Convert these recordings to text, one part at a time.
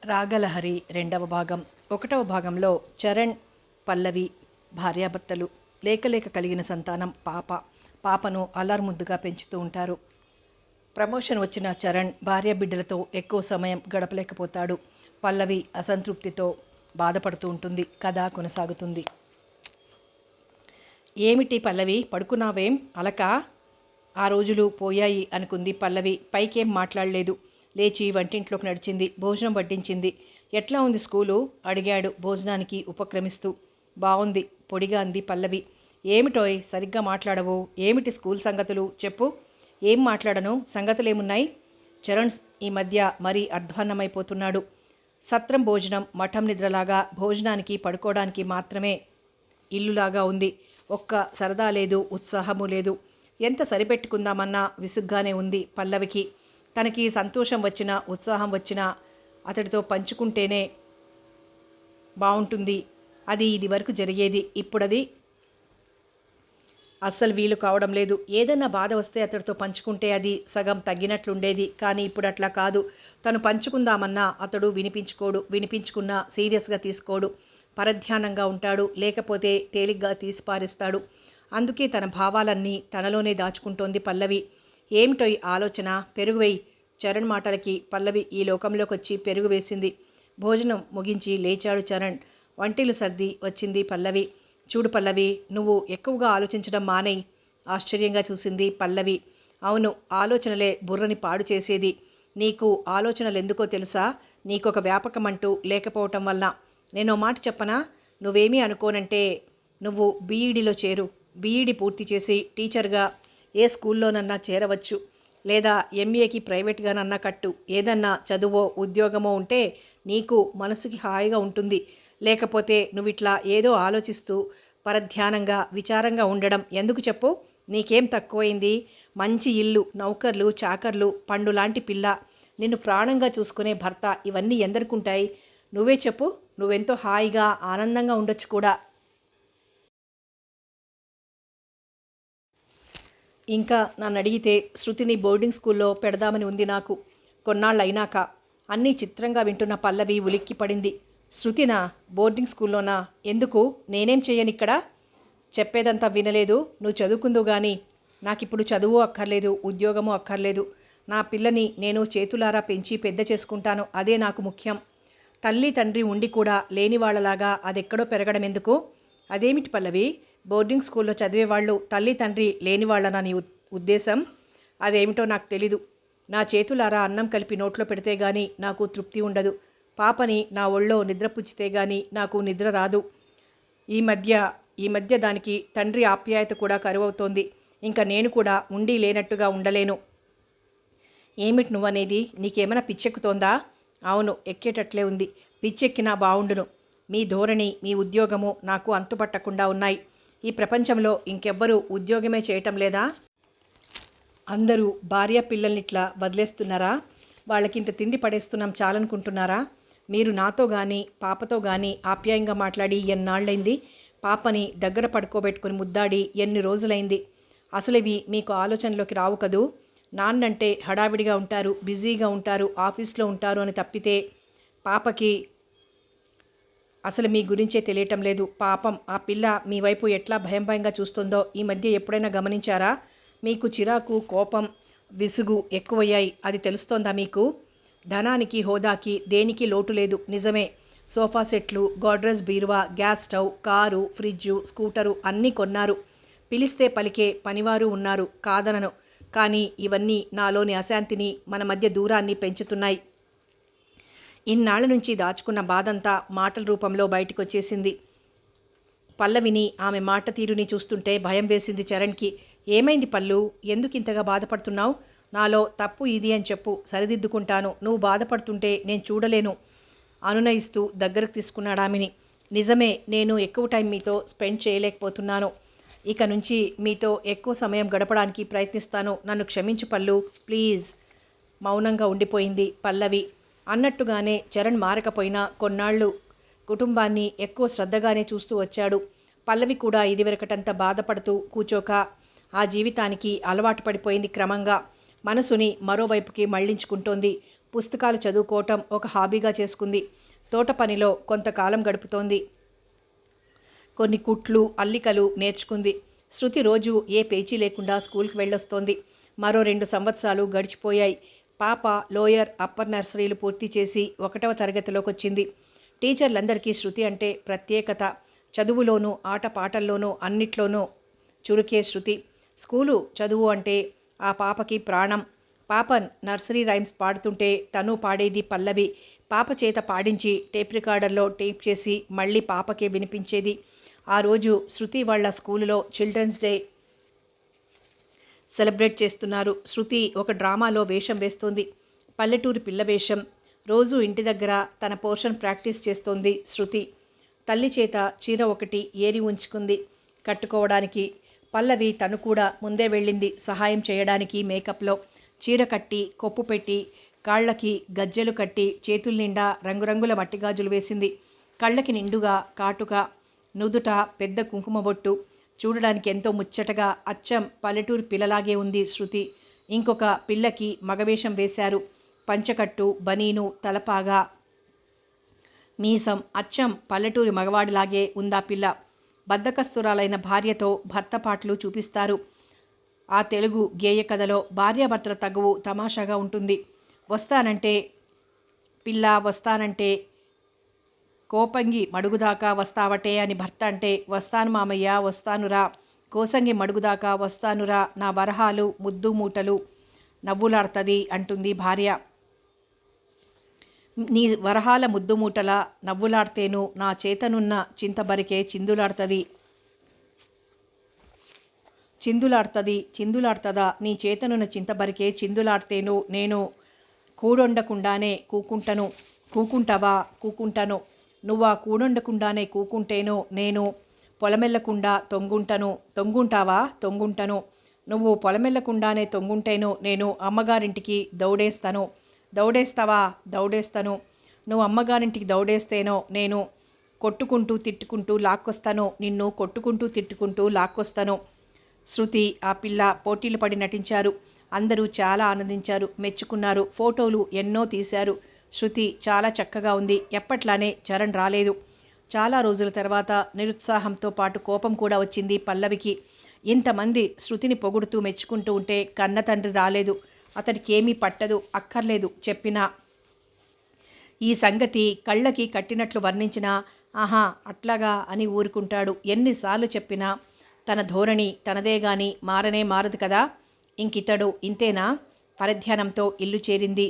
రాగలహరి రెండవ భాగం. ఒకటవ భాగంలో చరణ్, పల్లవి భార్యాభర్తలు. లేక కలిగిన సంతానం పాపను అల్లారుముద్దుగా పెంచుతూ ఉంటారు. ప్రమోషన్ వచ్చిన చరణ్ భార్య బిడ్డలతో ఎక్కువ సమయం గడపలేకపోతాడు. పల్లవి అసంతృప్తితో బాధపడుతూ ఉంటుంది. కథ కొనసాగుతుంది. ఏమిటి పల్లవి, పడుకున్నావేం? అలక? ఆ రోజులు పోయాయి అనుకుంది పల్లవి. పైకేం మాట్లాడలేదు. లేచి వంటింట్లోకి నడిచింది. భోజనం వడ్డించింది. ఎట్లా ఉంది స్కూలు? అడిగాడు భోజనానికి ఉపక్రమిస్తూ. బాగుంది, పొడిగా అంది పల్లవి. ఏమిటోయ్ సరిగ్గా మాట్లాడవు? ఏమిటి స్కూల్ సంగతులు చెప్పు. ఏం మాట్లాడను? సంగతులేమున్నాయి? చరణ్ ఈ మధ్య మరీ అధ్వాన్నమైపోతున్నాడు. సత్రం భోజనం మఠం నిద్రలాగా భోజనానికి పడుకోవడానికి మాత్రమే ఇల్లులాగా ఉంది. ఒక్క సరదా లేదు, ఉత్సాహము లేదు. ఎంత సరిపెట్టుకుందామన్నా విసుగ్గానే ఉంది పల్లవికి. తనకి సంతోషం వచ్చినా ఉత్సాహం వచ్చినా అతడితో పంచుకుంటేనే బాగుంటుంది. అది ఇది వరకు జరిగేది. ఇప్పుడది అస్సలు వీలు కావడం లేదు. ఏదన్నా బాధ వస్తే అతడితో పంచుకుంటే అది సగం తగ్గినట్లుండేది. కానీ ఇప్పుడు అట్లా కాదు. తను పంచుకుందామన్నా అతడు వినిపించుకున్నా సీరియస్గా తీసుకోడు. పరధ్యానంగా ఉంటాడు. లేకపోతే తేలిగ్గా తీసిపారేస్తాడు. అందుకే తన భావాలన్నీ తనలోనే దాచుకుంటోంది పల్లవి. ఏమిటో ఈ ఆలోచన? పెరుగువేయి. చరణ్ మాటలకి పల్లవి ఈ లోకంలోకి వచ్చి పెరుగు వేసింది. భోజనం ముగించి లేచాడు చరణ్. వంటిలు సర్ది వచ్చింది పల్లవి. చూడు పల్లవి, నువ్వు ఎక్కువగా ఆలోచించడం మానేయి. ఆశ్చర్యంగా చూసింది పల్లవి. అవును, ఆలోచనలే బుర్రని పాడు చేసేది. నీకు ఆలోచనలు ఎందుకో తెలుసా? నీకొక వ్యాపకం అంటూ లేకపోవటం వల్ల. నేనో మాట చెప్పనా? నువ్వేమీ అనుకోనంటే నువ్వు బీఈడీలో చేరు. బీఈడీ పూర్తి చేసి టీచర్గా ఏ స్కూల్లోనన్నా చేరవచ్చు. లేదా ఎంఏకి ప్రైవేట్గానన్నా కట్టు. ఏదన్నా చదువో ఉద్యోగమో ఉంటే నీకు మనసుకి హాయిగా ఉంటుంది. లేకపోతే నువ్విట్లా ఏదో ఆలోచిస్తూ పరధ్యానంగా విచారంగా ఉండడం ఎందుకు చెప్పు? నీకేం తక్కువైంది? మంచి ఇల్లు, నౌకర్లు, చాకర్లు, పండు లాంటి పిల్ల, నిన్ను ప్రాణంగా చూసుకునే భర్త, ఇవన్నీ ఎందరికుంటాయి? నువ్వే చెప్పు. నువ్వెంతో హాయిగా ఆనందంగా ఉండొచ్చు కూడా. ఇంకా నన్ను అడిగితే శృతిని బోర్డింగ్ స్కూల్లో పెడదామని ఉంది నాకు. కొన్నాళ్ళు అయినాక. అన్నీ చిత్రంగా వింటున్న పల్లవి ఉలిక్కి పడింది. శృతినా? బోర్డింగ్ స్కూల్లోనా? ఎందుకు? నేనేం చేయనిక్కడ? చెప్పేదంతా వినలేదు. నువ్వు చదువుకుందు కానీ. నాకిప్పుడు చదువు అక్కర్లేదు, ఉద్యోగము అక్కర్లేదు. నా పిల్లని నేను చేతులారా పెంచి పెద్ద చేసుకుంటాను. అదే నాకు ముఖ్యం. తల్లి తండ్రి ఉండి కూడా లేని వాళ్ళలాగా అదెక్కడో పెరగడం ఎందుకు? అదేమిటి పల్లవి, బోర్డింగ్ స్కూల్లో చదివేవాళ్ళు తల్లి తండ్రి లేని వాళ్ళనా నీ ఉద్దేశం? అదేమిటో నాకు తెలీదు. నా చేతులారా అన్నం కలిపి నోట్లో పెడితే గానీ నాకు తృప్తి ఉండదు. పాపని నా ఒళ్ళో నిద్రపుచ్చితే గానీ నాకు నిద్ర రాదు. ఈ మధ్య దానికి తండ్రి ఆప్యాయత కూడా కరువవుతోంది. ఇంకా నేను కూడా ఉండి లేనట్టుగా ఉండలేను. ఏమిటి నువ్వనేది? నీకేమైనా పిచ్చెక్కుతోందా? అవును, ఎక్కేటట్లే ఉంది. పిచ్చెక్కినా బావుండును. మీ ధోరణి, మీ ఉద్యోగము నాకు అంతుపట్టకుండా ఉన్నాయి. ఈ ప్రపంచంలో ఇంకెవ్వరూ ఉద్యోగమే చేయటం లేదా? అందరూ భార్య పిల్లల్నిట్లా వదిలేస్తున్నారా? వాళ్ళకింత తిండి పడేస్తున్నాం చాలనుకుంటున్నారా? మీరు నాతో కానీ పాపతో కానీ ఆప్యాయంగా మాట్లాడి ఎన్నాళ్ళైంది? పాపని దగ్గర పడుకోబెట్టుకుని ముద్దాడి ఎన్ని రోజులైంది? అసలివి మీకు ఆలోచనలోకి రావు కదూ? నాన్నంటే హడావిడిగా ఉంటారు, బిజీగా ఉంటారు, ఆఫీస్లో ఉంటారు అని తప్పితే పాపకి అసలు మీ గురించే తెలియటం లేదు. పాపం ఆ పిల్ల మీ వైపు ఎట్లా భయంగా చూస్తుందో ఈ మధ్య ఎప్పుడైనా గమనించారా? మీకు చిరాకు, కోపం, విసుగు ఎక్కువయ్యాయి. అది తెలుస్తోందా మీకు? ధనానికి, హోదాకి దేనికి లోటు లేదు, నిజమే. సోఫా సెట్లు, గోడ్రేజ్ బీరువా, gas stove, car, fridge, scooter అన్నీ కొన్నారు. పిలిస్తే పలికే పనివారు ఉన్నారు, కాదనను. కానీ ఇవన్నీ నాలోని అశాంతిని, మన మధ్య దూరాన్ని పెంచుతున్నాయి. ఇన్నాళ్ల నుంచి దాచుకున్న బాధంతా మాటల రూపంలో బయటకొచ్చేసింది. పల్లవిని, ఆమె మాట తీరుని చూస్తుంటే భయం వేసింది చరణ్కి. ఏమైంది పల్లు? ఎందుకింతగా బాధపడుతున్నావు? నాలో తప్పు ఇది అని చెప్పు, సరిదిద్దుకుంటాను. నువ్వు బాధపడుతుంటే నేను చూడలేను అనునయిస్తూ దగ్గరకు తీసుకున్నాడామిని. నిజమే, నేను ఎక్కువ టైం మీతో స్పెండ్ చేయలేకపోతున్నాను. ఇక నుంచి మీతో ఎక్కువ సమయం గడపడానికి ప్రయత్నిస్తాను. నన్ను క్షమించు పల్లు, ప్లీజ్. మౌనంగా ఉండిపోయింది పల్లవి. అన్నట్టుగానే చరణ్ మారకపోయినా కొన్నాళ్ళు కుటుంబాన్ని ఎక్కువ శ్రద్ధగానే చూస్తూ వచ్చాడు. పల్లవి కూడా ఇదివరకటంత బాధపడుతూ కూచోక ఆ జీవితానికి అలవాటు పడిపోయింది. క్రమంగా మనసుని మరోవైపుకి మళ్లించుకుంటోంది. పుస్తకాలు చదువుకోవటం ఒక హాబీగా చేసుకుంది. తోట పనిలో కొంతకాలం గడుపుతోంది. కొన్ని కుట్లు, అల్లికలు నేర్చుకుంది. శృతి రోజు ఏ పేచీ లేకుండా స్కూల్కి వెళ్ళొస్తోంది. మరో 2 సంవత్సరాలు గడిచిపోయాయి. పాప లోయర్, అప్పర్ నర్సరీలు పూర్తి చేసి 1వ తరగతిలోకి వచ్చింది. టీచర్లందరికీ శృతి అంటే ప్రత్యేకత. చదువులోనూ, ఆటపాటల్లోనూ అన్నిట్లోనూ చురుకే శృతి. స్కూలు చదువు అంటే ఆ పాపకి ప్రాణం. పాప నర్సరీ రైమ్స్ పాడుతుంటే తను పాడేది పల్లవి. పాప చేత పాడించి టేప్ రికార్డర్లో టేప్ చేసి మళ్ళీ పాపకే వినిపించేది. ఆ రోజు శృతి వాళ్ళ స్కూలులో చిల్డ్రన్స్ డే సెలబ్రేట్ చేస్తున్నారు. శృతి ఒక డ్రామాలో వేషం వేస్తోంది. పల్లెటూరి పిల్ల వేషం. రోజు ఇంటి దగ్గర తన పోర్షన్ ప్రాక్టీస్ చేస్తోంది శృతి. తల్లి చేత చీర ఒకటి ఏరి ఉంచుకుంది కట్టుకోవడానికి. పల్లవి తను కూడా ముందే వెళ్ళింది సహాయం చేయడానికి. మేకప్లో చీర కట్టి, కొప్పు పెట్టి, కాళ్ళకి గజ్జెలు కట్టి, చేతుల నిండా రంగురంగుల మట్టి గాజులు వేసింది. కళ్ళకి నిండుగా కాటుక, నుదుట పెద్ద కుంకుమ బొట్టు. చూడడానికి ఎంతో ముచ్చటగా అచ్చం పల్లెటూరు పిల్లలాగే ఉంది శృతి. ఇంకొక పిల్లకి మగవేషం వేశారు. పంచకట్టు, బనీను, తలపాగా, మీసం. అచ్చం పల్లెటూరి మగవాడిలాగే ఉందా పిల్ల. బద్ధకస్తురాలైన భార్యతో భర్త పాటలు చూపిస్తారు. ఆ తెలుగు గేయ కథలో భార్యాభర్తల తగువు తమాషాగా ఉంటుంది. వస్తానంటే పిల్ల, వస్తానంటే కోపంగి మడుగుదాకా వస్తావటే అని భర్త అంటే, వస్తాను మామయ్య వస్తానురా, కోసంగి మడుగుదాకా వస్తానురా, నా వరహాలు ముద్దు మూటలు నవ్వులాడుతుంది అంటుంది భార్య. నీ వరహాల ముద్దు మూటల నవ్వులాడితేను నా చేతనున్న చింతబరికే చిందులాడుతుందా నీ చేతనున్న చింతబరికే చిందులాడితేను నేను కూడొండకుండానే కూకుంటాను. నువ్వా కూడొండకుండానే కూకుంటేను నేను పొలమెల్లకుండా తొంగుంటాను. నువ్వు పొలమెల్లకుండానే తొంగుంటేను నేను అమ్మగారింటికి దౌడేస్తాను. నువ్వు అమ్మగారింటికి దౌడేస్తేనో నేను కొట్టుకుంటూ తిట్టుకుంటూ లాక్కొస్తాను. నిన్ను కొట్టుకుంటూ తిట్టుకుంటూ లాక్కొస్తాను. శృతి, ఆ పిల్ల పోటీలు పడి నటించారు. అందరూ చాలా ఆనందించారు, మెచ్చుకున్నారు. ఫోటోలు ఎన్నో తీశారు. శృతి చాలా చక్కగా ఉంది. ఎప్పట్లానే చరణ్ రాలేదు. చాలా రోజుల తర్వాత నిరుత్సాహంతో పాటు కోపం కూడా వచ్చింది పల్లవికి. ఇంతమంది శృతిని పొగుడుతూ మెచ్చుకుంటూ ఉంటే కన్న తండ్రి రాలేదు. అతడికి ఏమీ పట్టదు, అక్కర్లేదు చెప్పినా. ఈ సంగతి కళ్ళకి కట్టినట్లు వర్ణించినా ఆహా అట్లాగా అని ఊరుకుంటాడు. ఎన్నిసార్లు చెప్పినా తన ధోరణి తనదే గాని మారదు కదా. ఇంకితడు ఇంతేనా? పరధ్యానంతో ఇల్లు చేరింది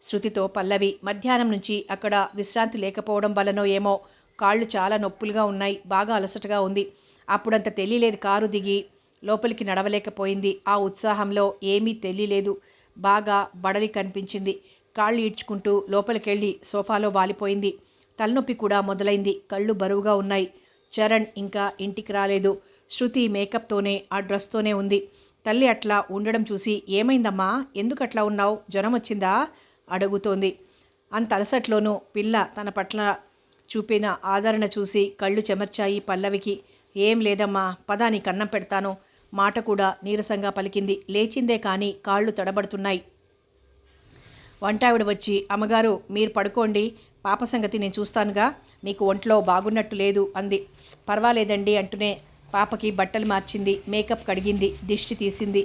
శృతితో పల్లవి. మధ్యాహ్నం నుంచి అక్కడ విశ్రాంతి లేకపోవడం వల్లనో ఏమో కాళ్ళు చాలా నొప్పులుగా ఉన్నాయి. బాగా అలసటగా ఉంది. అప్పుడంత తెలియలేదు. కారు దిగి లోపలికి నడవలేకపోయింది. ఆ ఉత్సాహంలో ఏమీ తెలియలేదు. బాగా బడలి కనిపించింది. కాళ్ళు ఈడ్చుకుంటూ లోపలికెళ్ళి సోఫాలో వాలిపోయింది. తలనొప్పి కూడా మొదలైంది. కళ్ళు బరువుగా ఉన్నాయి. చరణ్ ఇంకా ఇంటికి రాలేదు. శృతి మేకప్తోనే ఆ డ్రెస్తోనే ఉంది. తల్లి అట్లా ఉండడం చూసి ఏమైందమ్మా, ఎందుకు అట్లా ఉన్నావు, జ్వరం వచ్చిందా అడుగుతోంది. అంత అలసట్లోనూ పిల్ల తన పట్ల చూపిన ఆదరణ చూసి కళ్ళు చెమర్చాయి పల్లవికి. ఏం లేదమ్మా, పద నీకు అన్నం పెడతాను. మాట కూడా నీరసంగా పలికింది. లేచిందే కానీ కాళ్ళు తడబడుతున్నాయి. వంటావిడ వచ్చి, అమ్మగారు మీరు పడుకోండి, పాప సంగతి నేను చూస్తానుగా, మీకు ఒంట్లో బాగున్నట్టు లేదు అంది. పర్వాలేదండి అంటూనే పాపకి బట్టలు మార్చింది, మేకప్ కడిగింది, దిష్టి తీసింది,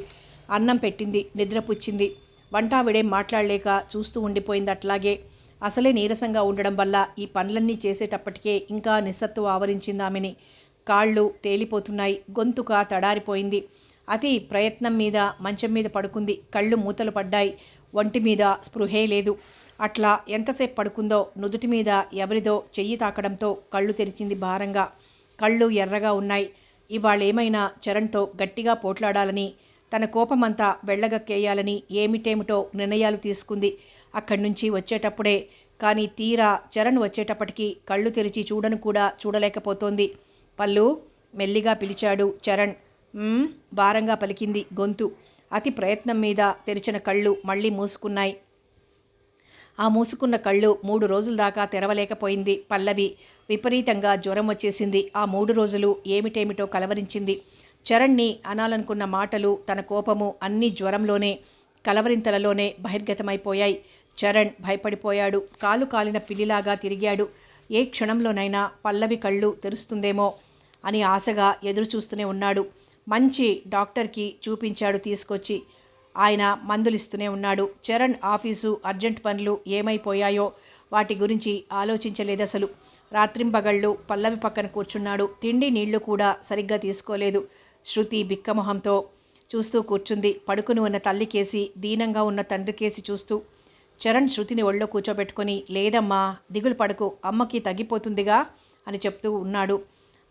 అన్నం పెట్టింది, నిద్రపుచ్చింది. వంటావిడేం మాట్లాడలేక చూస్తూ ఉండిపోయింది అట్లాగే. అసలే నీరసంగా ఉండడం వల్ల ఈ పనులన్నీ చేసేటప్పటికే ఇంకా నిస్సత్తువ ఆవరించింది ఆమెని. కాళ్ళు తేలిపోతున్నాయి, గొంతుక తడారిపోయింది. అతి ప్రయత్నం మీద మంచం మీద పడుకుంది. కళ్ళు మూతలు పడ్డాయి. ఒంటి మీద స్పృహే లేదు. అట్లా ఎంతసేపు పడుకుందో నుదుటి మీద ఎవరిదో చెయ్యి తాకడంతో కళ్ళు తెరిచింది భారంగా. కళ్ళు ఎర్రగా ఉన్నాయి. ఇవాళేమైనా చరణ్తో గట్టిగా పోట్లాడాలని, తన కోపమంతా వెళ్ళగక్కేయాలని ఏమిటేమిటో నిర్ణయాలు తీసుకుంది. అక్కడి నుంచి వచ్చేటప్పుడే. కానీ తీరా చరణ్ వచ్చేటప్పటికి కళ్ళు తెరిచి చూడను కూడా చూడలేకపోతోంది. పల్లు మెల్లిగా పిలిచాడు చరణ్. భారంగా పలికింది గొంతు. అతి ప్రయత్నం మీద తెరిచిన కళ్ళు మళ్ళీ మూసుకున్నాయి. ఆ మూసుకున్న కళ్ళు 3 రోజుల దాకా తెరవలేకపోయింది పల్లవి. విపరీతంగా జ్వరం వచ్చేసింది. ఆ 3 రోజులు ఏమిటేమిటో కలవరించింది. చరణ్ని అనాలనుకున్న మాటలు, తన కోపము అన్నీ జ్వరంలోనే, కలవరింతలలోనే బహిర్గతమైపోయాయి. చరణ్ భయపడిపోయాడు. కాలు కాలిన పిల్లిలాగా తిరిగాడు. ఏ క్షణంలోనైనా పల్లవి కళ్ళు తెరుస్తుందేమో అని ఆశగా ఎదురు చూస్తూనే ఉన్నాడు. మంచి డాక్టర్కి చూపించాడు తీసుకొచ్చి. ఆయన మందులిస్తూనే ఉన్నాడు. చరణ్ ఆఫీసు అర్జెంట్ పనులు ఏమైపోయాయో వాటి గురించి ఆలోచించలేదసలు. రాత్రింపగళ్ళు పల్లవి పక్కన కూర్చున్నాడు. తిండి నీళ్లు కూడా సరిగ్గా తీసుకోలేదు. శృతి బిక్కమొహంతో చూస్తూ కూర్చుంది. పడుకుని ఉన్న తల్లికేసి దీనంగా ఉన్న తండ్రికేసి చూస్తూ. చరణ్ శృతిని ఒళ్ళో కూర్చోబెట్టుకొని, లేదమ్మా దిగులు పడకు, అమ్మకి తగ్గిపోతుందిగా అని చెప్తూ ఉన్నాడు.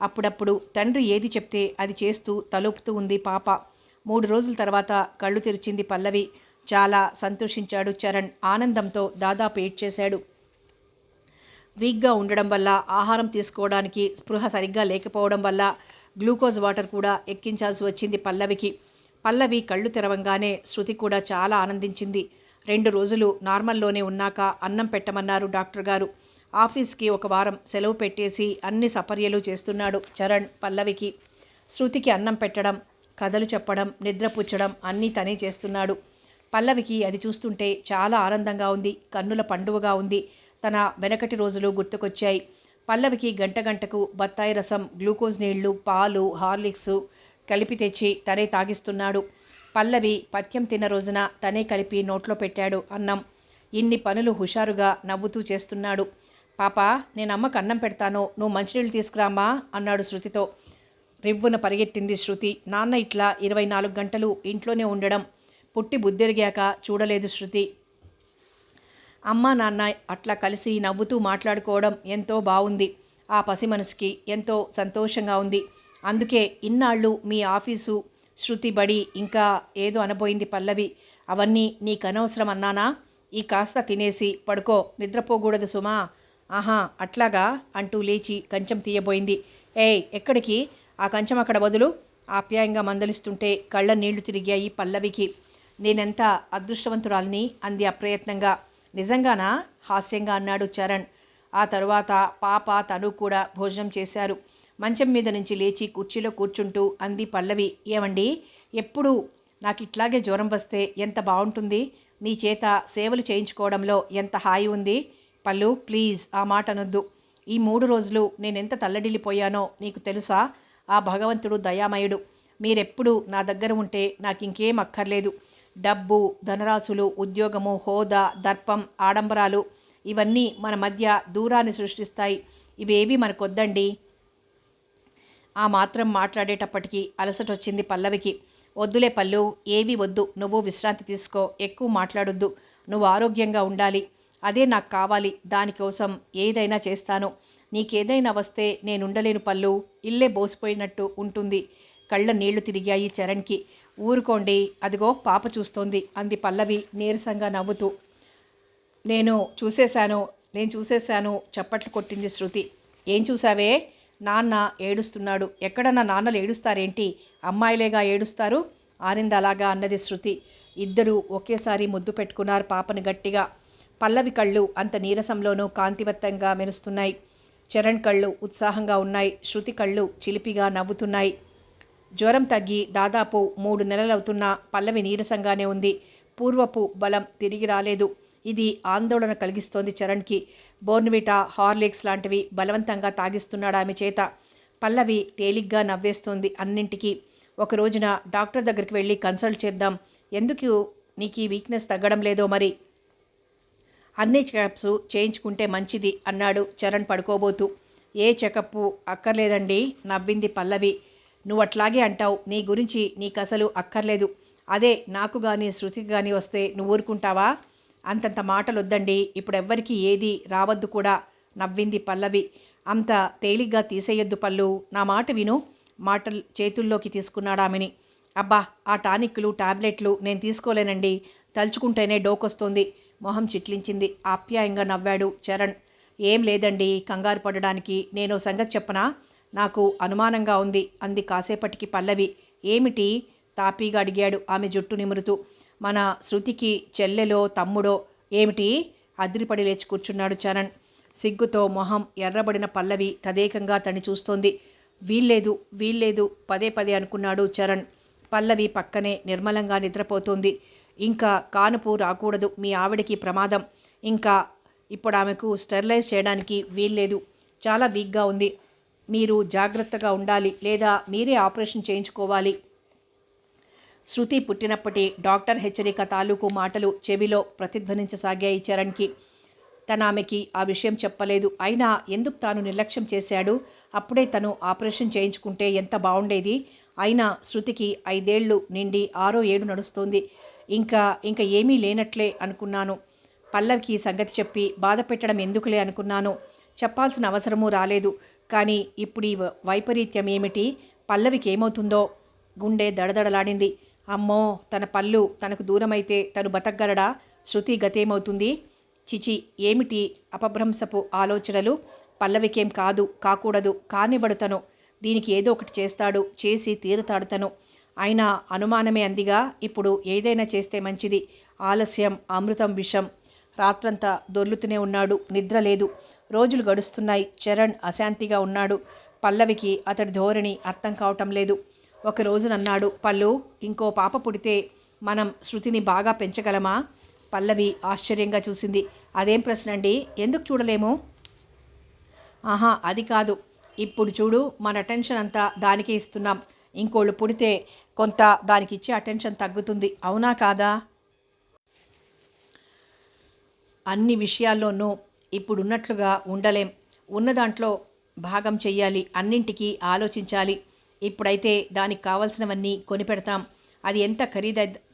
అప్పుడప్పుడు తండ్రి ఏది చెప్తే అది చేస్తూ తలుపుతూ ఉంది పాప. 3 రోజుల తర్వాత కళ్ళు తెరిచింది పల్లవి. చాలా సంతోషించాడు చరణ్. ఆనందంతో దాదాపు ఏడ్చేశాడు. వీక్గా ఉండడం వల్ల, ఆహారం తీసుకోవడానికి స్పృహ సరిగ్గా లేకపోవడం వల్ల గ్లూకోజ్ వాటర్ కూడా ఎక్కించాల్సి వచ్చింది పల్లవికి. పల్లవి కళ్ళు తెరవంగానే శృతి కూడా చాలా ఆనందించింది. 2 రోజులు నార్మల్లోనే ఉన్నాక అన్నం పెట్టమన్నారు డాక్టర్ గారు. ఆఫీస్కి 1 వారం సెలవు పెట్టేసి అన్ని సపర్యలు చేస్తున్నాడు చరణ్ పల్లవికి. శృతికి అన్నం పెట్టడం, కథలు చెప్పడం, నిద్రపుచ్చడం అన్నీ తనే చేస్తున్నాడు. పల్లవికి అది చూస్తుంటే చాలా ఆనందంగా ఉంది. కన్నుల పండువగా ఉంది. తన వెనకటి రోజులు గుర్తుకొచ్చాయి. పల్లవికి గంట గంటకు బత్తాయి రసం, గ్లూకోజ్ నీళ్లు, పాలు, హార్లిక్స్ కలిపి తెచ్చి తనే తాగిస్తున్నాడు. పల్లవి పథ్యం తిన్న రోజున తనే కలిపి నోట్లో పెట్టాడు అన్నం. ఇన్ని పనులు హుషారుగా నవ్వుతూ చేస్తున్నాడు. పాపా, నేను అమ్మకు అన్నం పెడతాను, నువ్వు మంచినీళ్ళు తీసుకురామ్మా అన్నాడు శృతితో. రివ్వున పరిగెత్తింది శృతి. నాన్న ఇట్లా 24 గంటలు ఇంట్లోనే ఉండడం పుట్టి బుద్ధిరిగాక చూడలేదు శృతి. అమ్మా నాన్న అట్లా కలిసి నవ్వుతూ మాట్లాడుకోవడం ఎంతో బాగుంది. ఆ పసి మనసుకి ఎంతో సంతోషంగా ఉంది. అందుకే ఇన్నాళ్ళు మీ ఆఫీసు, శృతి బడి, ఇంకా ఏదో అనబోయింది పల్లవి. అవన్నీ నీకనవసరం అన్నానా? ఈ కాస్త తినేసి పడుకో, నిద్రపోకూడదు సుమా. ఆహా అట్లాగా అంటూ లేచి కంచం తీయబోయింది. ఏయ్ ఎక్కడికి? ఆ కంచం అక్కడ వదులు ఆప్యాయంగా మందలిస్తుంటే కళ్ళ నీళ్లు తిరిగాయి పల్లవికి. నేనెంత అదృష్టవంతురాలిని అంది అప్రయత్నంగా. నిజంగానా? హాస్యంగా అన్నాడు చరణ్. ఆ తరువాత పాప తను కూడా భోజనం చేశారు. మంచం మీద నుంచి లేచి కుర్చీలో కూర్చుంటూ అంది పల్లవి. ఏమండి, ఎప్పుడు నాకు ఇట్లాగే జ్వరం వస్తే ఎంత బాగుంటుంది. మీ చేత సేవలు చేయించుకోవడంలో ఎంత హాయి ఉంది. పల్లు ప్లీజ్ ఆ మాట అనొద్దు. ఈ 3 రోజులు నేనెంత తల్లడిల్లిపోయానో నీకు తెలుసా? ఆ భగవంతుడు దయామయుడు. మీరెప్పుడు నా దగ్గర ఉంటే నాకు ఇంకేం అక్కర్లేదు. డబ్బు, ధనరాశులు, ఉద్యోగము, హోదా, దర్పం, ఆడంబరాలు ఇవన్నీ మన మధ్య దూరాన్ని సృష్టిస్తాయి. ఇవేవి మనకొద్దండి. ఆ మాత్రం మాట్లాడేటప్పటికీ అలసటొచ్చింది పల్లవికి. వద్దులే పల్లు, ఏవీ వద్దు. నువ్వు విశ్రాంతి తీసుకో, ఎక్కువ మాట్లాడొద్దు. నువ్వు ఆరోగ్యంగా ఉండాలి, అదే నాకు కావాలి. దానికోసం ఏదైనా చేస్తాను. నీకేదైనా వస్తే నేనుండలేను పల్లు. ఇల్లే బోసిపోయినట్టు ఉంటుంది. కళ్ళ నీళ్లు తిరిగాయి చరణ్కి. ఊరుకోండి, అదిగో పాప చూస్తోంది అంది పల్లవి నీరసంగా నవ్వుతూ. నేను చూసేశాను చప్పట్లు కొట్టింది శృతి. ఏం చూసావే? నాన్న ఏడుస్తున్నాడు. ఎక్కడన్నా నాన్నలు ఏడుస్తారేంటి? అమ్మాయిలేగా ఏడుస్తారు ఆరింద అలాగా అన్నది శృతి. ఇద్దరూ ఒకేసారి ముద్దు పెట్టుకున్నారు పాపని గట్టిగా. పల్లవి కళ్ళు అంత నీరసంలోనూ కాంతివంతంగా మెరుస్తున్నాయి. చరణ్ కళ్ళు ఉత్సాహంగా ఉన్నాయి. శృతి కళ్ళు చిలిపిగా నవ్వుతున్నాయి. జ్వరం తగ్గి దాదాపు 3 నెలలవుతున్నా పల్లవి నీరసంగానే ఉంది. పూర్వపు బలం తిరిగి రాలేదు. ఇది ఆందోళన కలిగిస్తోంది చరణ్కి. బోర్న్విటా, హార్లిక్స్ లాంటివి బలవంతంగా తాగిస్తున్నాడు ఆమె చేత. పల్లవి తేలిగ్గా నవ్వేస్తోంది అన్నింటికీ. ఒక రోజున డాక్టర్ దగ్గరికి వెళ్ళి కన్సల్ట్ చేద్దాం. ఎందుకు నీకు ఈ వీక్నెస్ తగ్గడం లేదో మరి. అన్ని చెకప్స్ చేయించుకుంటే మంచిది అన్నాడు చరణ్ పడుకోబోతూ. ఏ చెకప్ అక్కర్లేదండి నవ్వింది పల్లవి. నువ్వు అట్లాగే అంటావు. నీ గురించి నీకసలు అక్కర్లేదు. అదే నాకు కానీ శృతికి కానీ వస్తే నువ్వు ఊరుకుంటావా? అంతంత మాటలొద్దండి. ఇప్పుడెవ్వరికీ ఏది రావద్దు కూడా నవ్వింది పల్లవి. అంత తేలిగ్గా తీసేయొద్దు పల్లు, నా మాట విను. మాటలు చేతుల్లోకి తీసుకున్నాడు ఆమెని. అబ్బా, ఆ టానిక్లు, టాబ్లెట్లు నేను తీసుకోలేనండి. తలుచుకుంటేనే డోకొస్తోంది. మొహం చిట్లించింది. ఆప్యాయంగా నవ్వాడు చరణ్. ఏం లేదండి కంగారు పడడానికి. నేను సంగతి చెప్పనా? నాకు అనుమానంగా ఉంది అంది కాసేపటికి పల్లవి. ఏమిటి? తాపీగా అడిగాడు ఆమె జుట్టు నిమురుతూ. మన శృతికి చెల్లెలో తమ్ముడో ఏమిటి? అదిరిపడి లేచి కూర్చున్నాడు చరణ్. సిగ్గుతో మొహం ఎర్రబడిన పల్లవి తదేకంగా తని చూస్తోంది. వీల్లేదు పదే పదే అనుకున్నాడు చరణ్. పల్లవి పక్కనే నిర్మలంగా నిద్రపోతోంది. ఇంకా కానుపు రాకూడదు, మీ ఆవిడకి ప్రమాదం. ఇంకా ఇప్పుడు ఆమెకు స్టెరిలైజ్ చేయడానికి వీల్లేదు, చాలా వీక్గా ఉంది. మీరు జాగ్రత్తగా ఉండాలి, లేదా మీరే ఆపరేషన్ చేయించుకోవాలి. శృతి పుట్టినప్పటి డాక్టర్ హెచ్చరిక తాలూకు మాటలు చెవిలో ప్రతిధ్వనించసాగాయి చరణ్కి. తను ఆమెకి ఆ విషయం చెప్పలేదు. అయినా ఎందుకు తాను నిర్లక్ష్యం చేశాడు? అప్పుడే తను ఆపరేషన్ చేయించుకుంటే ఎంత బాగుండేది. అయినా శృతికి 5 ఏళ్ళు నిండి 6వ ఏడు నడుస్తోంది. ఇంకా ఇంకా ఏమీ లేనట్లే అనుకున్నాను. పల్లవికి సంగతి చెప్పి బాధ పెట్టడం ఎందుకులే అనుకున్నాను. చెప్పాల్సిన అవసరమూ రాలేదు. కానీ ఇప్పుడు ఈ వైపరీత్యం ఏమిటి? పల్లవికి ఏమవుతుందో? గుండె దడదడలాడింది. అమ్మో, తన పళ్ళు తనకు దూరమైతే తను బతకగలడా? శృతి గతేమవుతుంది? చిచి, ఏమిటి అపభ్రంశపు ఆలోచనలు? పల్లవికేం కాదు, కాకూడదు, కానివ్వడు తను. దీనికి ఏదో ఒకటి చేస్తాడు, చేసి తీరుతాడు తను. అయినా అనుమానమే అందిగా. ఇప్పుడు ఏదైనా చేస్తే మంచిది. ఆలస్యం అమృతం విషం. రాత్రంతా దొర్లుతూనే ఉన్నాడు, నిద్ర లేదు. రోజులు గడుస్తున్నాయి. చరణ్ అశాంతిగా ఉన్నాడు. పల్లవికి అతడి ధోరణి అర్థం కావటం లేదు. ఒక రోజునన్నాడు, పల్లు, ఇంకో పాప పుడితే మనం శృతిని బాగా పెంచగలమా? పల్లవి ఆశ్చర్యంగా చూసింది. అదేం ప్రశ్న అండి, ఎందుకు చూడలేము? ఆహా, అది కాదు. ఇప్పుడు చూడు, మన అటెన్షన్ అంతా దానికే ఇస్తున్నాం. ఇంకోళ్ళు పుడితే కొంత దానికి ఇచ్చే అటెన్షన్ తగ్గుతుంది, అవునా కాదా? అన్ని విషయాల్లోనూ ఇప్పుడున్నట్లుగా ఉండలేం. ఉన్న దాంట్లో భాగం చెయ్యాలి, అన్నింటికీ ఆలోచించాలి. ఇప్పుడైతే దానికి కావాల్సినవన్నీ కొనిపెడతాం. అది ఎంత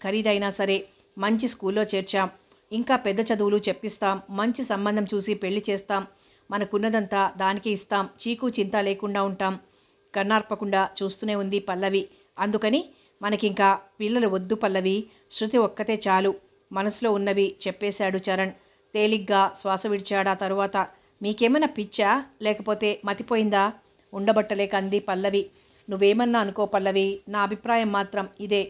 ఖరీదైనా సరే. మంచి స్కూల్లో చేర్చాం, ఇంకా పెద్ద చదువులు చెప్పిస్తాం, మంచి సంబంధం చూసి పెళ్లి చేస్తాం. మనకున్నదంతా దానికే ఇస్తాం, చీకు చింత లేకుండా ఉంటాం. కన్నార్పకుండా చూస్తూనే ఉంది పల్లవి. అందుకని మనకింకా పిల్లలు వద్దు పల్లవి, శృతి ఒక్కతే చాలు. మనసులో ఉన్నవి చెప్పేశాడు చరణ్. తేలిగ్గా శ్వాస విడిచాడా తరువాత. మీకేమైనా పిచ్చా, లేకపోతే మతిపోయిందా? ఉండబట్టలేక అంది పల్లవి. నువ్వేమన్నా అనుకో పల్లవి, నా అభిప్రాయం మాత్రం ఇదే.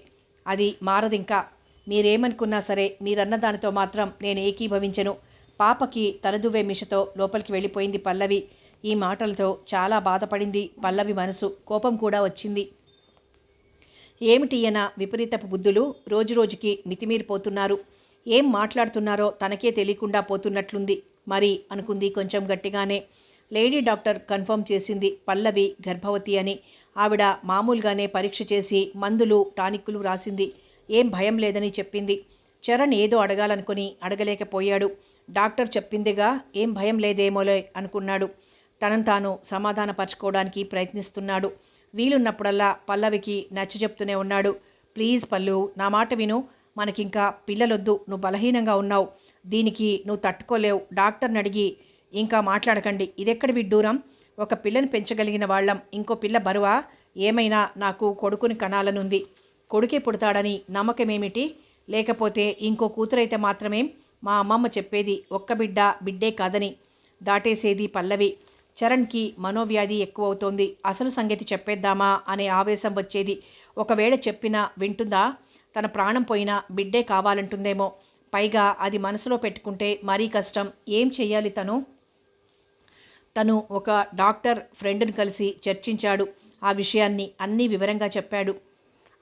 అది మారదింకా. మీరేమనుకున్నా సరే, మీరన్న దానితో మాత్రం నేను ఏకీభవించను. పాపకి తలదువ్వే మిషతో లోపలికి వెళ్ళిపోయింది పల్లవి. ఈ మాటలతో చాలా బాధపడింది పల్లవి మనసు. కోపం కూడా వచ్చింది. ఏమిటి ఈయన విపరీతపు బుద్ధులు? రోజురోజుకి మితిమీరిపోతున్నారు. ఏం మాట్లాడుతున్నారో తనకే తెలియకుండా పోతున్నట్లుంది మరి, అనుకుంది కొంచెం గట్టిగానే. లేడీ డాక్టర్ కన్ఫర్మ్ చేసింది పల్లవి గర్భవతి అని. ఆవిడ మామూలుగానే పరీక్ష చేసి మందులు టానిక్కులు రాసింది. ఏం భయం లేదని చెప్పింది. చరణ్ ఏదో అడగాలనుకుని అడగలేకపోయాడు. డాక్టర్ చెప్పిందిగా, ఏం భయం లేదేమోలే అనుకున్నాడు. తనను తాను సమాధానపరచుకోవడానికి ప్రయత్నిస్తున్నాడు. వీలున్నప్పుడల్లా పల్లవికి నచ్చజెప్తూనే ఉన్నాడు. ప్లీజ్ పల్లు, నా మాట విను. మనకింకా పిల్లలొద్దు, నువ్వు బలహీనంగా ఉన్నావు, దీనికి నువ్వు తట్టుకోలేవు. డాక్టర్ని అడిగి ఇంకా మాట్లాడకండి. ఇదెక్కడి విడ్డూరం? ఒక పిల్లని పెంచగలిగిన వాళ్ళం, ఇంకో పిల్ల బరువా? ఏమైనా నాకు కొడుకుని కనాలనుంది. కొడుకే పుడతాడని నమ్మకమేమిటి? లేకపోతే ఇంకో కూతురైతే మాత్రమే మా అమ్మమ్మ చెప్పేది, ఒక్క బిడ్డే కాదని. దాటేసేది పల్లవి. చరణ్కి మనోవ్యాధి ఎక్కువవుతోంది. అసలు సంగతి చెప్పేద్దామా అనే ఆవేశం వచ్చేది. ఒకవేళ చెప్పినా వింటుందా? తన ప్రాణం పోయినా బిడ్డే కావాలంటుందేమో. పైగా అది మనసులో పెట్టుకుంటే మరీ కష్టం. ఏం చెయ్యాలి తను ఒక డాక్టర్ ఫ్రెండ్ని కలిసి చర్చించాడు. ఆ విషయాన్ని అన్నీ వివరంగా చెప్పాడు.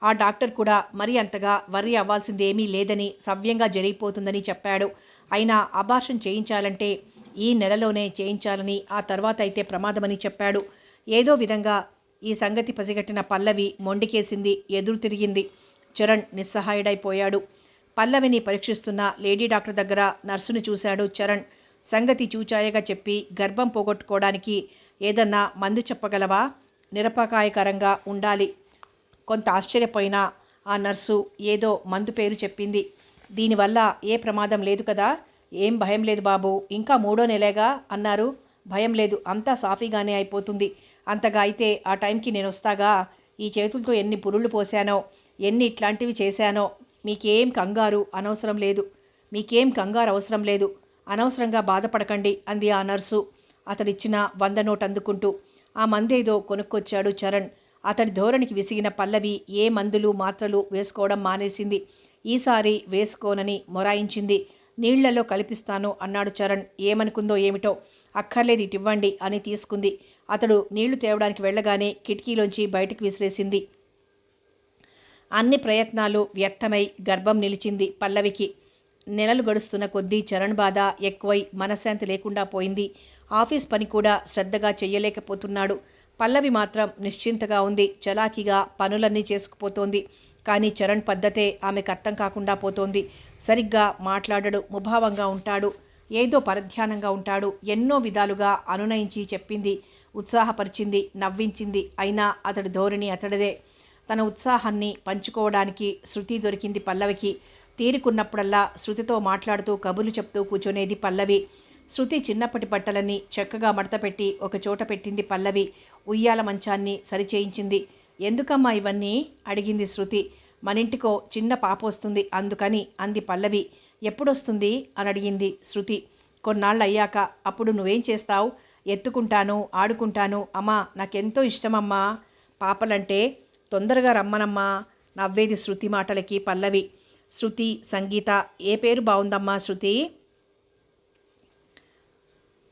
ఆ డాక్టర్ కూడా మరీ అంతగా వర్రీ అవ్వాల్సిందేమీ లేదని, సవ్యంగా జరిగిపోతుందని చెప్పాడు. అయినా అబార్షన్ చేయించాలంటే ఈ నెలలోనే చేయించాలని, ఆ తర్వాత అయితే ప్రమాదమని చెప్పాడు. ఏదో విధంగా ఈ సంగతి పసిగట్టిన పల్లవి మొండికేసింది, ఎదురు తిరిగింది. చరణ్ నిస్సహాయుడైపోయాడు. పల్లవిని పరీక్షిస్తున్న లేడీ డాక్టర్ దగ్గర నర్సును చూశాడు చరణ్. సంగతి చూచాయగా చెప్పి గర్భం పోగొట్టుకోవడానికి ఏదన్నా మందు చెప్పగలవా? నిరపకాయకరంగా ఉండాలి. కొంత ఆశ్చర్యపోయినా ఆ నర్సు ఏదో మందు పేరు చెప్పింది. దీనివల్ల ఏ ప్రమాదం లేదు కదా? ఏం భయం లేదు బాబు, ఇంకా 3వ నెలేగా అన్నారు. భయం లేదు, అంతా సాఫీగానే అయిపోతుంది. అంతగా అయితే ఆ టైంకి నేను వస్తాగా. ఈ చేతులతో ఎన్ని పురుళ్ళు పోసానో, ఎన్ని ఇట్లాంటివి చేశానో. మీకేం కంగారు అవసరం లేదు. అనవసరంగా బాధపడకండి అంది ఆ నర్సు అతడిచ్చిన 100 నోట్ అందుకుంటూ. ఆ మందేదో కొనుక్కొచ్చాడు చరణ్. అతడి ధోరణికి విసిగిన పల్లవి ఏ మందులు మాత్రలు వేసుకోవడం మానేసింది. ఈసారి వేసుకోనని మొరాయించింది. నీళ్లలో కలిపిస్తాను అన్నాడు చరణ్. ఏమనుకుందో ఏమిటో. అక్కర్లేదు, ఇటివ్వండి అని తీసుకుంది. అతడు నీళ్లు తేవడానికి వెళ్ళగానే కిటికీలోంచి బయటకు విసిరేసింది. అన్ని ప్రయత్నాలు వ్యర్థమై గర్భం నిలిచింది పల్లవికి. నెలలు గడుస్తున్న కొద్దీ చరణ్ బాధ ఎక్కువై మనశ్శాంతి లేకుండా పోయింది. ఆఫీస్ పని కూడా శ్రద్ధగా చెయ్యలేకపోతున్నాడు. పల్లవి మాత్రం నిశ్చింతగా ఉంది. చలాకీగా పనులన్నీ చేసుకుపోతోంది. కానీ చరణ్ పద్ధతే ఆమెకు అర్థం కాకుండా పోతోంది. సరిగ్గా మాట్లాడడు, ముభావంగా ఉంటాడు, ఏదో పరధ్యానంగా ఉంటాడు. ఎన్నో విధాలుగా అనునయించి చెప్పింది, ఉత్సాహపరిచింది, నవ్వించింది. అయినా అతడి ధోరణి అతడిదే. తన ఉత్సాహాన్ని పంచుకోవడానికి శృతి దొరికింది పల్లవికి. తీరుకున్నప్పుడల్లా శృతితో మాట్లాడుతూ కబుర్లు చెప్తూ కూర్చొనేది పల్లవి. శృతి చిన్నప్పటి బట్టలన్నీ చక్కగా మడతపెట్టి ఒక చోట పెట్టింది పల్లవి. ఉయ్యాల మంచాన్ని సరిచేయించింది. ఎందుకమ్మా ఇవన్నీ అడిగింది శృతి. మనింటికో చిన్న పాప వస్తుంది అందుకని అంది పల్లవి. ఎప్పుడొస్తుంది అని అడిగింది శృతి. కొన్నాళ్ళు అయ్యాక. అప్పుడు నువ్వేం చేస్తావు? ఎత్తుకుంటాను, ఆడుకుంటాను. అమ్మా నాకెంతో ఇష్టమమ్మా పాపలంటే. తొందరగా రమ్మనమ్మా నవ్వేది శృతి మాటలకి పల్లవి. శృతి, సంగీత. ఏ పేరు బాగుందమ్మా శృతి?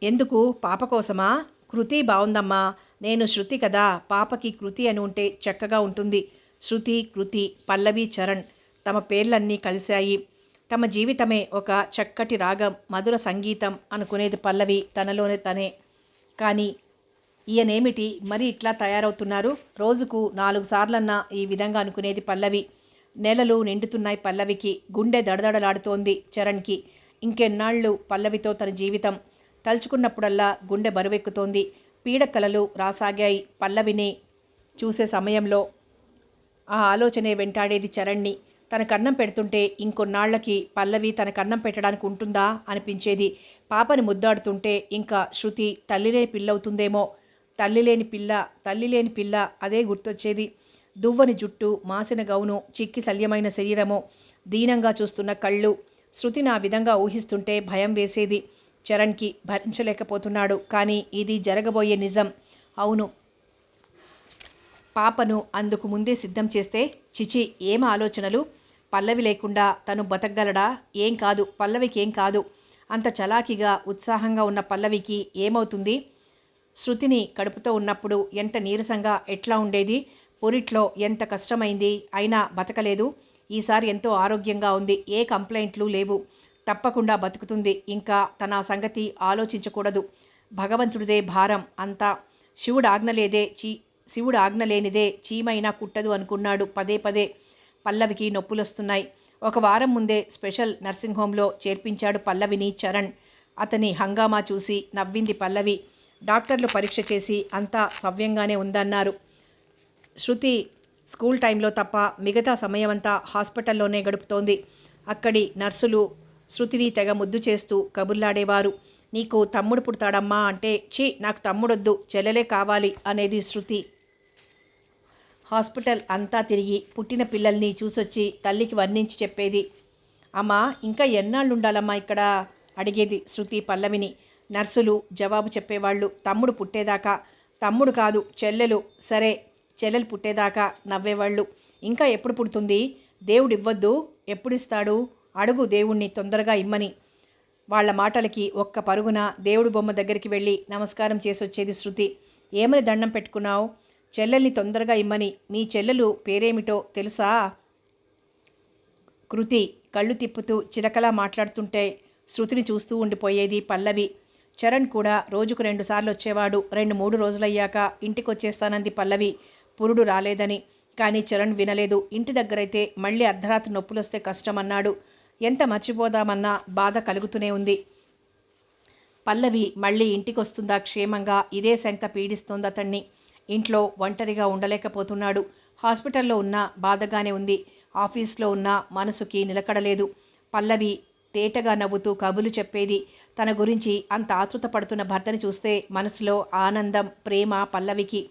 ఎందుకు? పాప కోసమా? కృతి బాగుందమ్మా. నేను శృతి కదా, పాపకి కృతి అని ఉంటే చక్కగా ఉంటుంది. శృతి, కృతి, పల్లవి, చరణ్ తమ పేర్లన్నీ కలిశాయి. తమ జీవితమే ఒక చక్కటి రాగం, మధుర సంగీతం అనుకునేది పల్లవి తనలోనే తనే. కానీ ఈయనేమిటి మరి ఇట్లా తయారవుతున్నారు? రోజుకు 4 సార్లన్నా ఈ విధంగా అనుకునేది పల్లవి. నెలలు నిండుతున్నాయి పల్లవికి. గుండె దడదడలాడుతోంది చరణ్కి. ఇంకెన్నాళ్ళు పల్లవితో తన జీవితం? తలుచుకున్నప్పుడల్లా గుండె బరువెక్కుతోంది. పీడకలలు రాసాగాయి పల్లవిని చూసే సమయంలో. ఆ ఆలోచనే వెంటాడేది చరణ్ని. తన కన్నం పెడుతుంటే ఇంకొన్నాళ్లకి పల్లవి తన కన్నం పెట్టడానికి ఉంటుందా అనిపించేది. పాపని ముద్దాడుతుంటే ఇంకా శృతి తల్లిలేని పిల్లవుతుందేమో. తల్లిలేని పిల్ల అదే గుర్తొచ్చేది. దువ్వని జుట్టు, మాసిన గౌను, చిక్కి శల్యమైన శరీరము, దీనంగా చూస్తున్న కళ్ళు. శృతిని ఆ విధంగా ఊహిస్తుంటే భయం వేసేది చరణ్కి. భరించలేకపోతున్నాడు. కానీ ఇది జరగబోయే నిజం. అవును, పాపను అందుకు ముందే సిద్ధం చేస్తే. చిచి, ఏం ఆలోచనలు! పల్లవి లేకుండా తను బతకగలడా? ఏం కాదు, పల్లవికి ఏం కాదు. అంత చలాకీగా ఉత్సాహంగా ఉన్న పల్లవికి ఏమవుతుంది? శృతిని కడుపుతో ఉన్నప్పుడు ఎంత నీరసంగా ఎట్లా ఉండేది? పొరిట్లో ఎంత కష్టమైంది. అయినా బతకలేదు. ఈసారి ఎంతో ఆరోగ్యంగా ఉంది. ఏ కంప్లైంట్లు లేవు. తప్పకుండా బతుకుతుంది. ఇంకా తన సంగతి ఆలోచించకూడదు. భగవంతుడిదే భారం అంతా. శివుడు ఆజ్ఞ లేనిదే చీమైనా కుట్టదు అనుకున్నాడు పదే పదే. పల్లవికి నొప్పులొస్తున్నాయి. ఒక వారం ముందే స్పెషల్ నర్సింగ్ హోంలో చేర్పించాడు పల్లవిని చరణ్. అతని హంగామా చూసి నవ్వింది పల్లవి. డాక్టర్లు పరీక్ష చేసి అంతా సవ్యంగానే ఉందన్నారు. శృతి స్కూల్ టైంలో తప్ప మిగతా సమయమంతా హాస్పిటల్లోనే గడుపుతోంది. అక్కడి నర్సులు శృతిని తెగ ముద్దు చేస్తూ కబుర్లాడేవారు. నీకు తమ్ముడు పుడతాడమ్మా అంటే, ఛీ నాకు తమ్ముడొద్దు, చెల్లెలే కావాలి అనేది శృతి. హాస్పిటల్ అంతా తిరిగి పుట్టిన పిల్లల్ని చూసొచ్చి తల్లికి వర్ణించి చెప్పేది. అమ్మా ఇంకా ఎన్నాళ్ళు ఉండాలమ్మా ఇక్కడ అడిగేది శృతి పల్లవిని. నర్సులు జవాబు చెప్పేవాళ్ళు. తమ్ముడు పుట్టేదాకా. తమ్ముడు కాదు, చెల్లెలు. సరే, చెల్లెలు పుట్టేదాకా నవ్వేవాళ్ళు. ఇంకా ఎప్పుడు పుడుతుంది? దేవుడు ఇవ్వద్దు, ఎప్పుడిస్తాడు? అడుగు దేవుణ్ణి తొందరగా ఇమ్మని. వాళ్ల మాటలకి ఒక్క పరుగున దేవుడి బొమ్మ దగ్గరికి వెళ్ళి నమస్కారం చేసొచ్చేది శృతి. ఏమని దండం పెట్టుకున్నావు? చెల్లెల్ని తొందరగా ఇమ్మని. మీ చెల్లెలు పేరేమిటో తెలుసా? కృతి. కళ్ళు తిప్పుతూ చిలకలా మాట్లాడుతుంటే శృతిని చూస్తూ ఉండిపోయేది పల్లవి. చరణ్ కూడా రోజుకు 2 సార్లు వచ్చేవాడు. 2-3 రోజులయ్యాక ఇంటికొచ్చేస్తానంది పల్లవి, పురుడు రాలేదని. కానీ చరణ్ వినలేదు. ఇంటి దగ్గరైతే మళ్ళీ అర్ధరాత్రి నొప్పులొస్తే కష్టమన్నాడు. ఎంత మర్చిపోదామన్నా బాధ కలుగుతూనే ఉంది. పల్లవి మళ్ళీ ఇంటికొస్తుందా క్షేమంగా? ఇదే శంక పీడిస్తోంది అతన్ని. ఇంట్లో ఒంటరిగా ఉండలేకపోతున్నాడు. హాస్పిటల్లో ఉన్న బాధగానే ఉంది. ఆఫీస్లో ఉన్న మనసుకి నిలకడలేదు. పల్లవి తేటగా నవ్వుతూ కబులు చెప్పేది. తన గురించి అంత ఆతృత పడుతున్న భర్తని చూస్తే మనసులో ఆనందం, ప్రేమ పల్లవికి.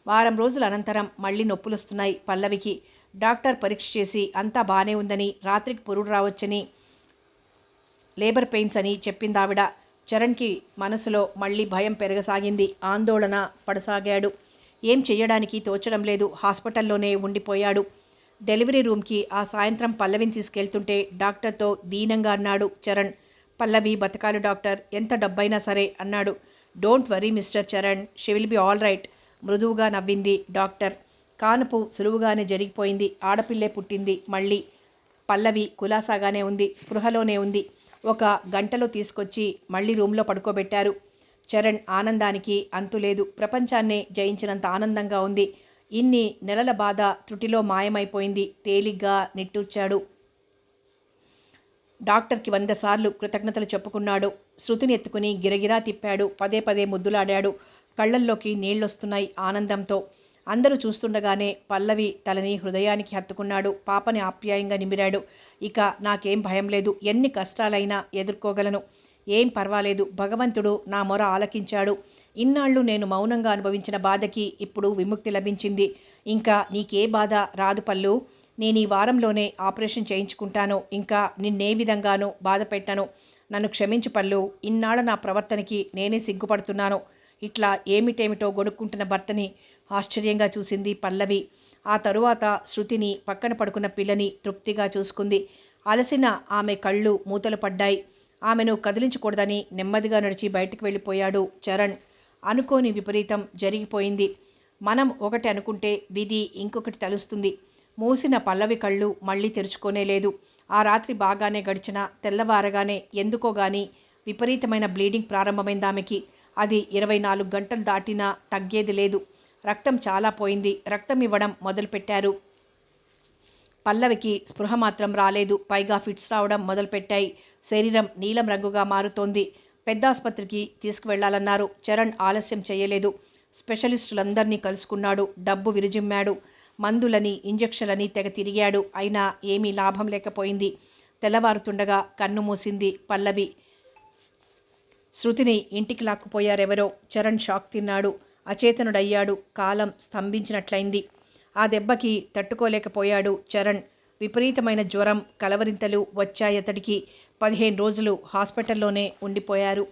వారం రోజుల అనంతరం మళ్ళీ నొప్పులొస్తున్నాయి పల్లవికి. డాక్టర్ పరీక్ష చేసి అంతా బాగానే ఉందని, రాత్రికి పురుడు రావచ్చని, లేబర్ పెయిన్స్ అని చెప్పిందావిడ. చరణ్కి మనసులో మళ్ళీ భయం పెరగసాగింది. ఆందోళన పడసాగాడు. ఏం చెయ్యడానికి తోచడం లేదు. హాస్పిటల్లోనే ఉండిపోయాడు. డెలివరీ రూమ్కి ఆ సాయంత్రం పల్లవిని తీసుకెళ్తుంటే డాక్టర్తో దీనంగా అన్నాడు చరణ్. పల్లవి బతకాలి డాక్టర్, ఎంత డబ్బైనా సరే అన్నాడు. Don't worry mister Charan, she will be all right. మృదువుగా నవ్వింది డాక్టర్. కానుపు సులువుగానే జరిగిపోయింది. ఆడపిల్లే పుట్టింది. మళ్ళీ పల్లవి కులాసాగానే ఉంది, స్పృహలోనే ఉంది. ఒక గంటలో తీసుకొచ్చి మళ్ళీ రూమ్లో పడుకోబెట్టారు. చరణ్ ఆనందానికి అంతులేదు. ప్రపంచాన్నే జయించినంత ఆనందంగా ఉంది. ఇన్ని నెలల బాధ త్రుటిలో మాయమైపోయింది. తేలిగ్గా నిట్టూర్చాడు. డాక్టర్కి 100 సార్లు కృతజ్ఞతలు చెప్పుకున్నాడు. శృతిని ఎత్తుకుని గిరగిరా తిప్పాడు. పదే పదే ముద్దులాడాడు. కళ్ళల్లోకి నీళ్లొస్తున్నాయి ఆనందంతో. అందరూ చూస్తుండగానే పల్లవి తలని హృదయానికి హత్తుకున్నాడు. పాపని ఆప్యాయంగా నిమిరాడు. ఇక నాకేం భయం లేదు. ఎన్ని కష్టాలైనా ఎదుర్కోగలను. ఏం పర్వాలేదు. భగవంతుడు నా మొర ఆలకించాడు. ఇన్నాళ్ళు నేను మౌనంగా అనుభవించిన బాధకి ఇప్పుడు విముక్తి లభించింది. ఇంకా నీకే బాధ రాదు పల్లు. నేను ఈ వారంలోనే ఆపరేషన్ చేయించుకుంటాను. ఇంకా నిన్నే విధంగానూ బాధ పెట్టను. నన్ను క్షమించు పల్లు. ఇన్నాళ్ళ నా ప్రవర్తనకి నేనే సిగ్గుపడుతున్నాను. ఇట్లా ఏమిటేమిటో గొడుక్కుంటున్న భర్తని ఆశ్చర్యంగా చూసింది పల్లవి. ఆ తరువాత శృతిని, పక్కన పడుకున్న పిల్లని తృప్తిగా చూసుకుంది. అలసిన ఆమె కళ్ళు మూతలు పడ్డాయి. ఆమెను కదిలించకూడదని నెమ్మదిగా నడిచి బయటకు వెళ్ళిపోయాడు చరణ్. అనుకోని విపరీతం జరిగిపోయింది. మనం ఒకటి అనుకుంటే విధి ఇంకొకటి తలుస్తుంది. మూసిన పల్లవి కళ్ళు మళ్ళీ తెరుచుకోనే లేదు. ఆ రాత్రి బాగానే గడిచిన తెల్లవారగానే ఎందుకోగాని విపరీతమైన బ్లీడింగ్ ప్రారంభమైంది ఆమెకి. అది 24 గంటలు దాటినా తగ్గేది లేదు. రక్తం చాలా పోయింది. రక్తం ఇవ్వడం మొదలుపెట్టారు. పల్లవికి స్పృహ మాత్రం రాలేదు. పైగా ఫిట్స్ రావడం మొదలుపెట్టాయి. శరీరం నీలం రంగుగా మారుతోంది. పెద్ద ఆసుపత్రికి తీసుకువెళ్లాలన్నారు. చరణ్ ఆలస్యం చేయలేదు. స్పెషలిస్టులందరినీ కలుసుకున్నాడు. డబ్బు విరుజిమ్మాడు. మందులని, ఇంజక్షన్లని తెగ తిరిగాడు. అయినా ఏమీ లాభం లేకపోయింది. తెల్లవారుతుండగా కన్ను మూసింది పల్లవి. శృతిని ఇంటికి లాక్కుపోయారెవరో. చరణ్ షాక్ తిన్నాడు. అచేతనుడయ్యాడు. కాలం స్తంభించినట్లయింది. ఆ దెబ్బకి తట్టుకోలేకపోయాడు చరణ్. విపరీతమైన జ్వరం, కలవరింతలు వచ్చాయతడికి. 15 రోజులు హాస్పిటల్లోనే ఉండిపోయారు.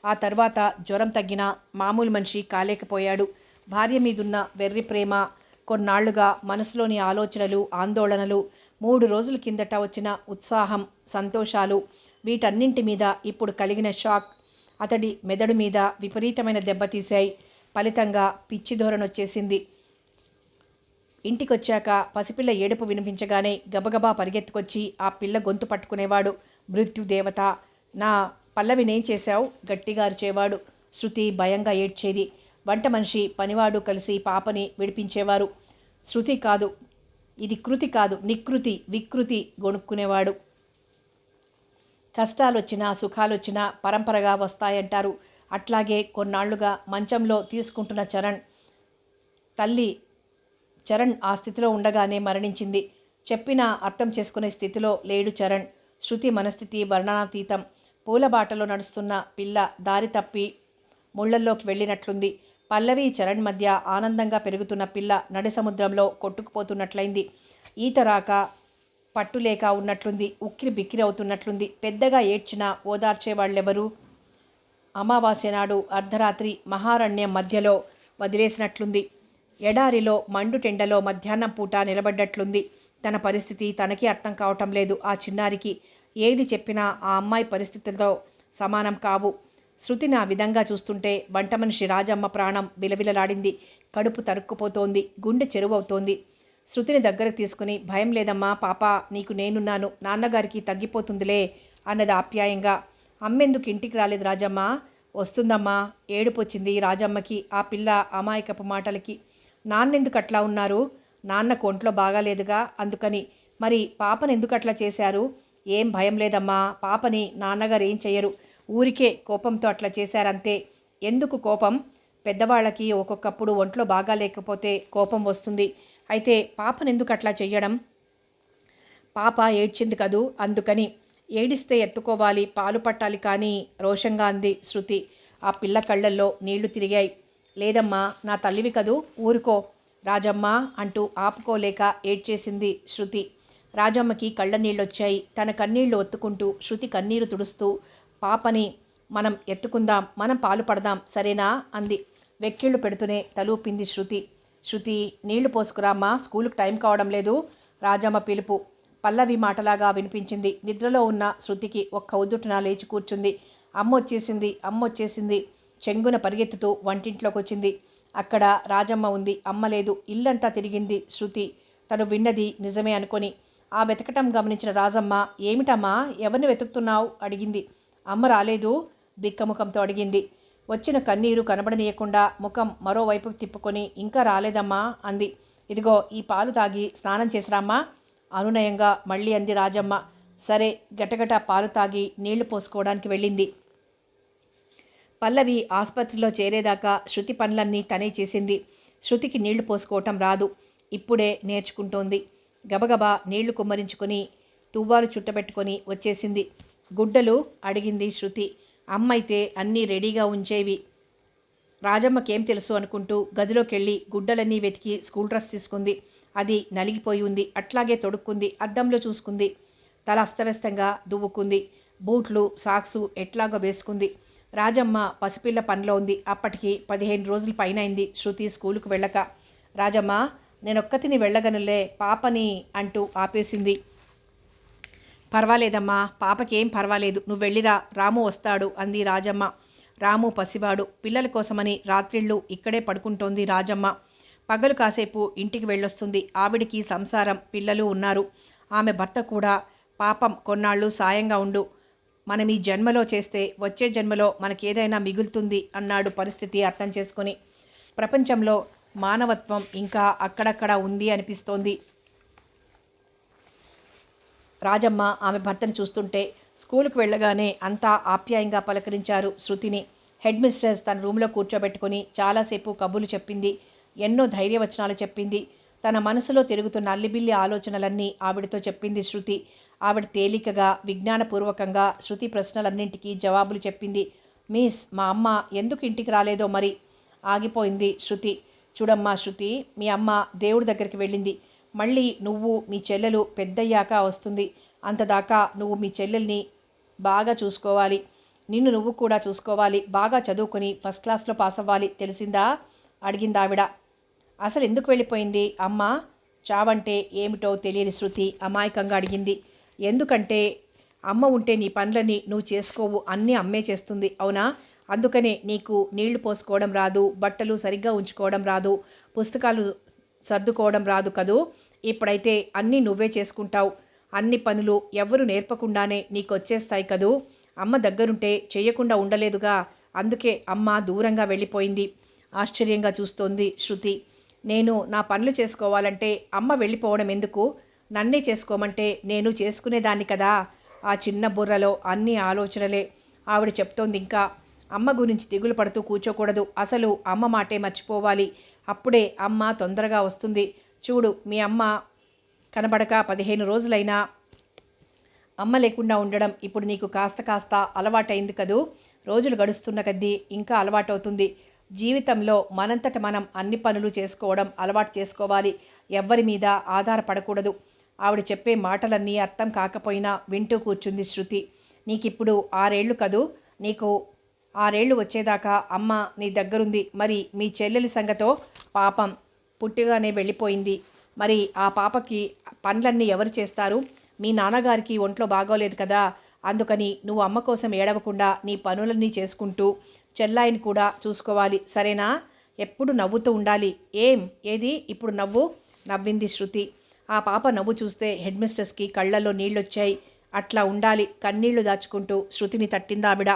ఆ తర్వాత జ్వరం తగ్గినా మామూలు మనిషి కాలేకపోయాడు. భార్య మీదున్న వెర్రి ప్రేమ, కొన్నాళ్లుగా మనసులోని ఆలోచనలు, ఆందోళనలు, 3 రోజుల కిందట వచ్చిన ఉత్సాహం, సంతోషాలు, వీటన్నింటి మీద ఇప్పుడు కలిగిన షాక్ అతడి మెదడు మీద విపరీతమైన దెబ్బతీశాయి. ఫలితంగా పిచ్చి ధోరణొచ్చేసింది. ఇంటికొచ్చాక పసిపిల్ల ఏడుపు వినిపించగానే గబగబా పరిగెత్తుకొచ్చి ఆ పిల్ల గొంతు పట్టుకునేవాడు. మృత్యుదేవత, నా పల్లవినేం చేశావు? గట్టిగా అరిచేవాడు. శృతి భయంగా ఏడ్చేది. వంట మనిషి, పనివాడు కలిసి పాపని విడిపించేవారు. శృతి కాదు, ఇది కృతి కాదు, నికృతి, వికృతి గొణుక్కునేవాడు. కష్టాలొచ్చినా సుఖాలొచ్చినా పరంపరగా వస్తాయంటారు. అట్లాగే కొన్నాళ్లుగా మంచంలో తీసుకుంటున్న తల్లి చరణ్ ఆ స్థితిలో ఉండగానే మరణించింది. చెప్పినా అర్థం చేసుకునే స్థితిలో లేడు చరణ్. శృతి మనస్థితి వర్ణనాతీతం. పూలబాటలో నడుస్తున్న పిల్ల దారి తప్పి ముళ్లల్లోకి వెళ్ళినట్లుంది. పల్లవి చరణ్ మధ్య ఆనందంగా పెరుగుతున్న పిల్ల నడి సముద్రంలో కొట్టుకుపోతున్నట్లయింది. ఈత రాక పట్టులేక ఉన్నట్లుంది. ఉక్కిరి బిక్కిరి అవుతున్నట్లుంది. పెద్దగా ఏడ్చినా ఓదార్చేవాళ్ళెవరు? అమావాస్య నాడు అర్ధరాత్రి మహారణ్యం మధ్యలో వదిలేసినట్లుంది. ఎడారిలో మండుటెండలో మధ్యాహ్నం పూట నిలబడ్డట్లుంది. తన పరిస్థితి తనకి అర్థం కావటం లేదు. ఆ చిన్నారికి ఏది చెప్పినా ఆ అమ్మాయి పరిస్థితులతో సమానం కావు. శృతిని ఆ విధంగా చూస్తుంటే వంట మనిషి రాజమ్మ ప్రాణం విలవిలలాడింది. కడుపు తరుక్కుపోతోంది. గుండె చెరువవుతోంది. శృతిని దగ్గరకు తీసుకుని, భయం లేదమ్మా పాప, నీకు నేనున్నాను, నాన్నగారికి తగ్గిపోతుందిలే అన్నది ఆప్యాయంగా. అమ్మెందుకు ఇంటికి రాలేదు రాజమ్మ? వస్తుందమ్మా. ఏడుపొచ్చింది రాజమ్మకి ఆ పిల్ల అమాయకపు మాటలకి. నాన్నెందుకు అట్లా ఉన్నారు? నాన్నకు ఒంట్లో బాగాలేదుగా, అందుకని. మరి పాపను ఎందుకు అట్లా చేశారు? ఏం భయం లేదమ్మా, పాపని నాన్నగారు ఏం చెయ్యరు. ఊరికే కోపంతో అట్లా చేశారంతే. ఎందుకు కోపం? పెద్దవాళ్ళకి ఒక్కొక్కప్పుడు ఒంట్లో బాగా లేకపోతే కోపం వస్తుంది. అయితే పాపనెందుకు అట్లా చెయ్యడం? పాప ఏడ్చింది కదూ, అందుకని. ఏడిస్తే ఎత్తుకోవాలి, పాలు పట్టాలి కానీ, రోషంగా అంది శృతి. ఆ పిల్ల కళ్ళల్లో నీళ్లు తిరిగాయి. లేదమ్మా, నా తల్లివి కదూ, ఊరుకో రాజమ్మ అంటూ ఆపుకోలేక ఏడ్చేసింది శృతి. రాజమ్మకి కళ్ళ నీళ్ళొచ్చాయి. తన కన్నీళ్లు ఒత్తుకుంటూ శృతి కన్నీరు తుడుస్తూ, పాపని మనం ఎత్తుకుందాం, మనం పాలు పడదాం, సరేనా అంది. వెక్కిళ్ళు పెడుతూనే తలూపింది శృతి. శృతి, నీళ్లు పోసుకురామ్మా, స్కూలుకు టైం కావడం లేదు. రాజమ్మ పిలుపు పల్లవి మాటలాగా వినిపించింది. నిద్రలో ఉన్న శృతికి ఒక్క ఉద్దుటన లేచి కూర్చుంది. అమ్మొచ్చేసింది, అమ్మొచ్చేసింది. చెంగున పరిగెత్తుతూ వంటింట్లోకి వచ్చింది. అక్కడ రాజమ్మ ఉంది, అమ్మ లేదు. ఇల్లంతా తిరిగింది శృతి, తను విన్నది నిజమే అనుకొని. ఆ వెతకటం గమనించిన రాజమ్మ, ఏమిటమ్మా, ఎవరిని వెతుకుతున్నావు అడిగింది. అమ్మ రాలేదు, బిక్కముఖంతో అడిగింది. వచ్చిన కన్నీరు కనబడనీయకుండా ముఖం మరోవైపుకు తిప్పుకొని, ఇంకా రాలేదమ్మా అంది. ఇదిగో ఈ పాలు తాగి స్నానం చేసిరామ్మా అనునయంగా మళ్ళీ అంది రాజమ్మ. సరే, గటగట పాలు తాగి నీళ్లు పోసుకోవడానికి వెళ్ళింది. పల్లవి ఆసుపత్రిలో చేరేదాకా శృతి పనులన్నీ తనే చేసింది. శృతికి నీళ్లు పోసుకోవటం రాదు, ఇప్పుడే నేర్చుకుంటోంది. గబగబా నీళ్లు కుమ్మరించుకొని తువ్వాలు చుట్టబెట్టుకొని వచ్చేసింది. గుడ్డలు అడిగింది శృతి. అమ్మైతే అన్నీ రెడీగా ఉంచేవి. రాజమ్మకేం తెలుసు అనుకుంటూ గదిలోకెళ్ళి గుడ్డలన్నీ వెతికి స్కూల్ డ్రెస్ తీసుకుంది. అది నలిగిపోయి ఉంది, అట్లాగే తొడుక్కుంది. అద్దంలో చూసుకుంది. తల అస్తవ్యస్తంగా దువ్వుకుంది. బూట్లు సాక్సు ఎట్లాగో వేసుకుంది. రాజమ్మ పసిపిల్ల పనిలో ఉంది. అప్పటికి 15 రోజుల పైన అయింది శృతి స్కూలుకు వెళ్ళక. రాజమ్మ, నేనొక్కతిని వెళ్ళగనులే, పాపని అంటూ ఆపేసింది. పర్వాలేదమ్మా, పాపకేం పర్వాలేదు, నువ్వు వెళ్ళిరా, రాము వస్తాడు అంది రాజమ్మ. రాము పసివాడు, పిల్లల కోసమని రాత్రిళ్ళు ఇక్కడే పడుకుంటోంది రాజమ్మ. పగలు కాసేపు ఇంటికి వెళ్ళొస్తుంది. ఆవిడికి సంసారం, పిల్లలు ఉన్నారు. ఆమె భర్త కూడా పాపం కొన్నాళ్ళు సాయంగా ఉండు, మనం ఈ జన్మలో చేస్తే వచ్చే జన్మలో మనకేదైనా మిగులుతుంది అన్నాడు పరిస్థితి అర్థం చేసుకొని. ప్రపంచంలో మానవత్వం ఇంకా అక్కడక్కడ ఉంది అనిపిస్తోంది. రాజమ్మ ఆమె భర్తను చూస్తుంటే. స్కూలుకు వెళ్ళగానే అంతా ఆప్యాయంగా పలకరించారు శృతిని. హెడ్ మిస్ట్రెస్ తన రూమ్లో కూర్చోబెట్టుకుని చాలాసేపు కబుర్లు చెప్పింది. ఎన్నో ధైర్యవచనాలు చెప్పింది. తన మనసులో తిరుగుతున్న అల్లిబిల్లి ఆలోచనలన్నీ ఆవిడతో చెప్పింది శృతి. ఆవిడ తేలికగా విజ్ఞానపూర్వకంగా శృతి ప్రశ్నలన్నింటికీ జవాబులు చెప్పింది. మిస్, మా అమ్మ ఎందుకు ఇంటికి రాలేదో మరి. ఆగిపోయింది శృతి. చూడమ్మా శృతి, మీ అమ్మ దేవుడి దగ్గరికి వెళ్ళింది. మళ్ళీ నువ్వు మీ చెల్లెలు పెద్దయ్యాక వస్తుంది. అంతదాకా నువ్వు మీ చెల్లెల్ని బాగా చూసుకోవాలి. నిన్ను నువ్వు కూడా చూసుకోవాలి. బాగా చదువుకొని ఫస్ట్ క్లాస్లో పాస్ అవ్వాలి, తెలిసిందా అడిగిందావిడ. అసలు ఎందుకు వెళ్ళిపోయింది అమ్మ? చావంటే ఏమిటో తెలియని శృతి అమాయకంగా అడిగింది. ఎందుకంటే అమ్మ ఉంటే నీ పనులని నువ్వు చేసుకోవు, అన్నీ అమ్మే చేస్తుంది, అవునా? అందుకనే నీకు నీళ్లు పోసుకోవడం రాదు, బట్టలు సరిగ్గా ఉంచుకోవడం రాదు, పుస్తకాలు సర్దుకోవడం రాదు కదూ. ఇప్పుడైతే అన్నీ నువ్వే చేసుకుంటావు. అన్ని పనులు ఎవరు నేర్పకుండానే నీకు వచ్చేస్తాయి కదూ. అమ్మ దగ్గరుంటే చేయకుండా ఉండలేదుగా, అందుకే అమ్మ దూరంగా వెళ్ళిపోయింది. ఆశ్చర్యంగా చూస్తోంది శృతి. నేను నా పనులు చేసుకోవాలంటే అమ్మ వెళ్ళిపోవడం ఎందుకు? నన్నే చేసుకోమంటే నేను చేసుకునేదాన్ని కదా. ఆ చిన్న బుర్రలో అన్ని ఆలోచనలే. ఆవిడ చెప్తోంది ఇంకా. అమ్మ గురించి దిగులు పడుతూ కూర్చోకూడదు. అసలు అమ్మ మాటే మర్చిపోవాలి. అప్పుడే అమ్మ తొందరగా వస్తుంది. చూడు, మీ అమ్మ కనబడక 15 రోజులైనా అమ్మ లేకుండా ఉండడం ఇప్పుడు నీకు కాస్త కాస్త అలవాటైంది కదూ. రోజులు గడుస్తున్న కొద్దీ ఇంకా అలవాటవుతుంది. జీవితంలో మనంతట మనం అన్ని పనులు చేసుకోవడం అలవాటు చేసుకోవాలి. ఎవ్వరి మీద ఆధారపడకూడదు. ఆవిడ చెప్పే మాటలన్నీ అర్థం కాకపోయినా వింటూ కూర్చుంది శృతి. నీకిప్పుడు 6 ఏళ్ళు కదూ. నీకు 6 ఏళ్ళు వచ్చేదాకా అమ్మ నీ దగ్గరుంది. మరి మీ చెల్లెలి సంగతో? పాపం పుట్టిగానే వెళ్ళిపోయింది. మరి ఆ పాపకి పనులన్నీ ఎవరు చేస్తారు? మీ నాన్నగారికి ఒంట్లో బాగోలేదు కదా. అందుకని నువ్వు అమ్మ కోసం ఏడవకుండా నీ పనులన్నీ చేసుకుంటూ చెల్లాయిని కూడా చూసుకోవాలి, సరేనా? ఎప్పుడు నవ్వుతూ ఉండాలి. ఏది ఇప్పుడు నవ్వు? నవ్వింది శృతి. ఆ పాప నవ్వు చూస్తే హెడ్ మిస్ట్రెస్కి కళ్ళల్లో నీళ్ళొచ్చాయి. అట్లా ఉండాలి, కన్నీళ్లు దాచుకుంటూ శృతిని తట్టిందావిడ.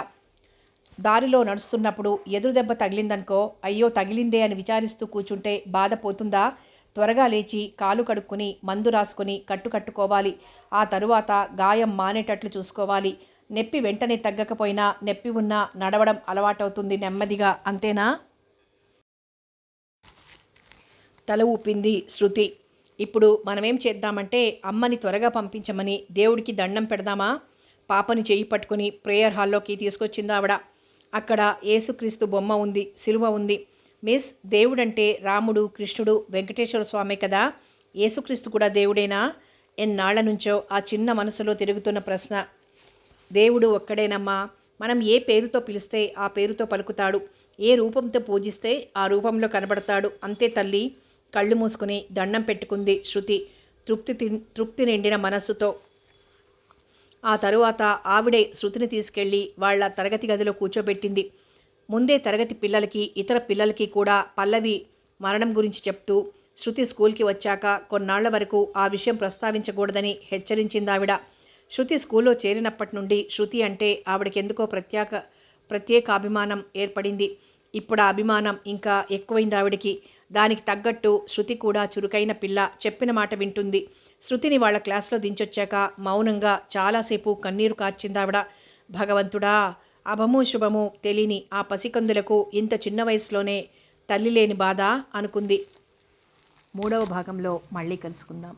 దారిలో నడుస్తున్నప్పుడు ఎదురు దెబ్బ తగిలిందనుకో, అయ్యో తగిలిందే అని విచారిస్తూ కూర్చుంటే బాధ పోతుందా? త్వరగా లేచి కాలు కడుక్కొని మందు రాసుకొని కట్టుకోవాలి. ఆ తరువాత గాయం మానేటట్లు చూసుకోవాలి. నొప్పి వెంటనే తగ్గకపోయినా నొప్పి ఉన్నా నడవడం అలవాటవుతుంది నెమ్మదిగా, అంతేనా? తల ఊపింది శృతి. ఇప్పుడు మనమేం చేద్దామంటే అమ్మని త్వరగా పంపించమని దేవుడికి దండం పెడదామా? పాపని చేయి పట్టుకుని ప్రేయర్ హాల్లోకి తీసుకొచ్చింది ఆవిడ. అక్కడ యేసుక్రీస్తు బొమ్మ ఉంది, సిలువ ఉంది. మిస్, దేవుడంటే రాముడు, కృష్ణుడు, వెంకటేశ్వర స్వామి కదా. యేసుక్రీస్తు కూడా దేవుడేనా? ఎన్నాళ్ల నుంచో ఆ చిన్న మనసులో తిరుగుతున్న ప్రశ్న. దేవుడు ఒక్కడేనమ్మా. మనం ఏ పేరుతో పిలిస్తే ఆ పేరుతో పలుకుతాడు. ఏ రూపంతో పూజిస్తే ఆ రూపంలో కనబడతాడు, అంతే తల్లి. కళ్ళు మూసుకుని దండం పెట్టుకుంది శృతి తృప్తి నిండిన మనస్సుతో. ఆ తరువాత ఆవిడే శృతిని తీసుకెళ్ళి వాళ్ళ తరగతి గదిలో కూర్చోబెట్టింది. ముందే తరగతి పిల్లలకి ఇతర పిల్లలకి కూడా పల్లవి మరణం గురించి చెప్తూ శృతి స్కూల్కి వచ్చాక కొన్నాళ్ల వరకు ఆ విషయం ప్రస్తావించకూడదని హెచ్చరించిందావిడ. శృతి స్కూల్లో చేరినప్పటి నుండి శృతి అంటే ఆవిడకెందుకో ప్రత్యేక అభిమానం ఏర్పడింది. ఇప్పుడు ఆ అభిమానం ఇంకా ఎక్కువైంది ఆవిడికి. దానికి తగ్గట్టు శృతి కూడా చురుకైన పిల్ల, చెప్పిన మాట వింటుంది. శృతిని వాళ్ళ క్లాస్లో దించొచ్చాక మౌనంగా చాలాసేపు కన్నీరు కార్చిందావిడ. భగవంతుడా, అభము శుభము తెలియని ఆ పసికందులకు ఇంత చిన్న వయసులోనే తల్లి లేని బాధ అనుకుంది. 3వ భాగంలో మళ్ళీ కలుసుకుందాం.